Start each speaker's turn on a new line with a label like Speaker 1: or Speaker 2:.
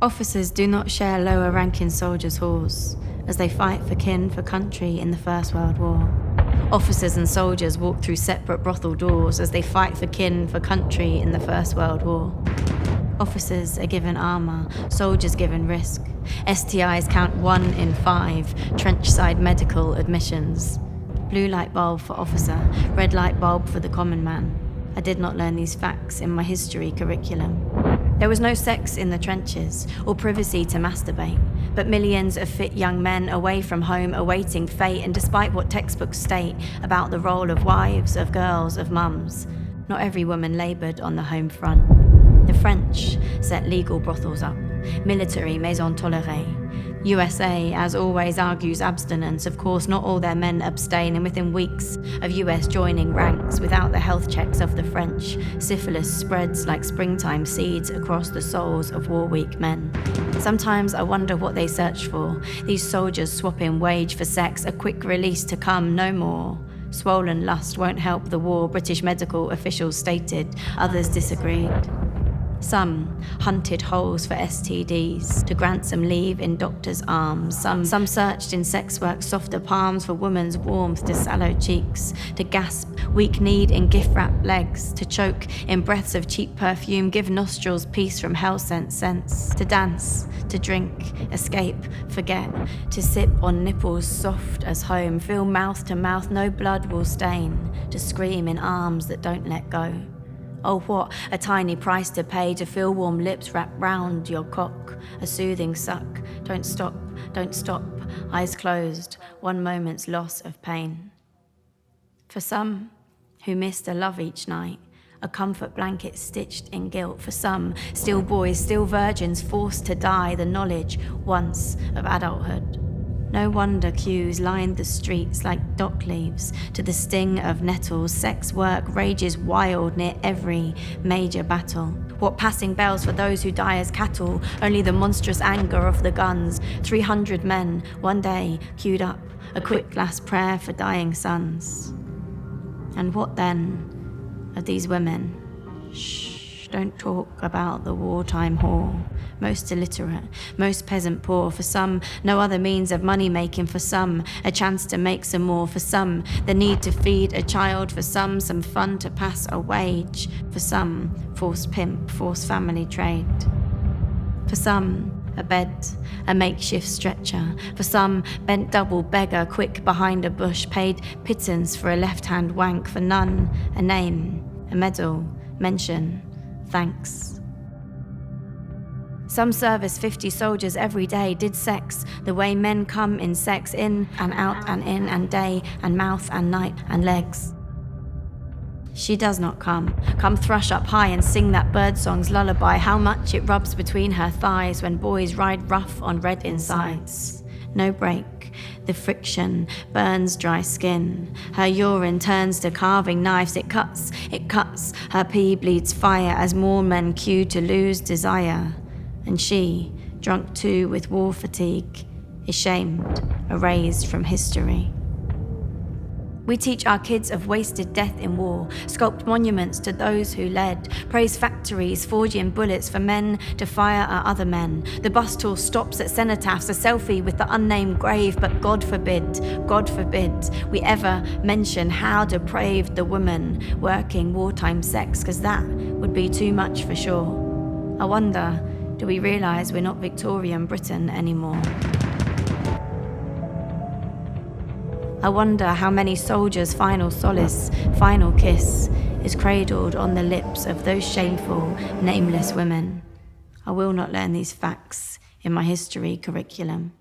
Speaker 1: Officers do not share lower-ranking soldiers' halls as they fight for kin for country in the First World War. Officers and soldiers walk through separate brothel doors as they fight for kin for country in the First World War. Officers are given armour, soldiers given risk. STIs count 1 in 5 trenchside medical admissions. Blue light bulb for officer, red light bulb for the common man. I did not learn these facts in my history curriculum. There was no sex in the trenches or privacy to masturbate, but millions of fit young men away from home awaiting fate, and despite what textbooks state about the role of wives, of girls, of mums, not every woman laboured on the home front. The French set legal brothels up, military maison tolérée. USA, as always, argues abstinence. Of course, not all their men abstain, and within weeks of US joining ranks, without the health checks of the French, syphilis spreads like springtime seeds across the souls of war-weak men. Sometimes I wonder what they search for, these soldiers swapping wage for sex, a quick release to come, no more. Swollen lust won't help the war, British medical officials stated. Others disagreed. Some hunted holes for STDs to grant some leave in doctors' arms. Some searched in sex work softer palms for woman's warmth to sallow cheeks, to gasp weak-kneed in gift-wrapped legs, to choke in breaths of cheap perfume, give nostrils peace from hell-sent scents, to dance, to drink, escape, forget, to sip on nipples soft as home, feel mouth to mouth, no blood will stain, to scream in arms that don't let go. Oh, what a tiny price to pay to feel warm lips wrap round your cock, a soothing suck. Don't stop, eyes closed, one moment's loss of pain. For some who missed a love each night, a comfort blanket stitched in guilt. For some, still boys, still virgins forced to die, the knowledge once of adulthood. No wonder queues lined the streets like dock leaves to the sting of nettles. Sex work rages wild near every major battle. What passing bells for those who die as cattle, only the monstrous anger of the guns. 300 men, one day, queued up, a quick last prayer for dying sons. And what then of these women? Shh, don't talk about the wartime whore. Most illiterate, most peasant poor. For some, no other means of money-making. For some, a chance to make some more. For some, the need to feed a child. For some fun to pass a wage. For some, forced pimp, forced family trade. For some, a bed, a makeshift stretcher. For some, bent double beggar, quick behind a bush, paid pittance for a left-hand wank. For none, a name, a medal, mention, thanks. Some service 50 soldiers every day, did sex the way men come in sex, in and out and in and day and mouth and night and legs. She does not come thrush up high and sing that birdsong's lullaby. How much it rubs between her thighs when boys ride rough on red insides. No break, the friction burns dry skin. Her urine turns to carving knives, it cuts, her pee bleeds fire as more men queue to lose desire. And she, drunk too with war fatigue, is shamed, erased from history. We teach our kids of wasted death in war, sculpt monuments to those who led, praise factories forging bullets for men to fire at other men. The bus tour stops at cenotaphs, a selfie with the unnamed grave, but God forbid, we ever mention how depraved the woman working wartime sex, 'cause that would be too much for sure. I wonder, do we realise we're not Victorian Britain anymore? I wonder how many soldiers' final solace, final kiss, is cradled on the lips of those shameful, nameless women. I will not learn these facts in my history curriculum.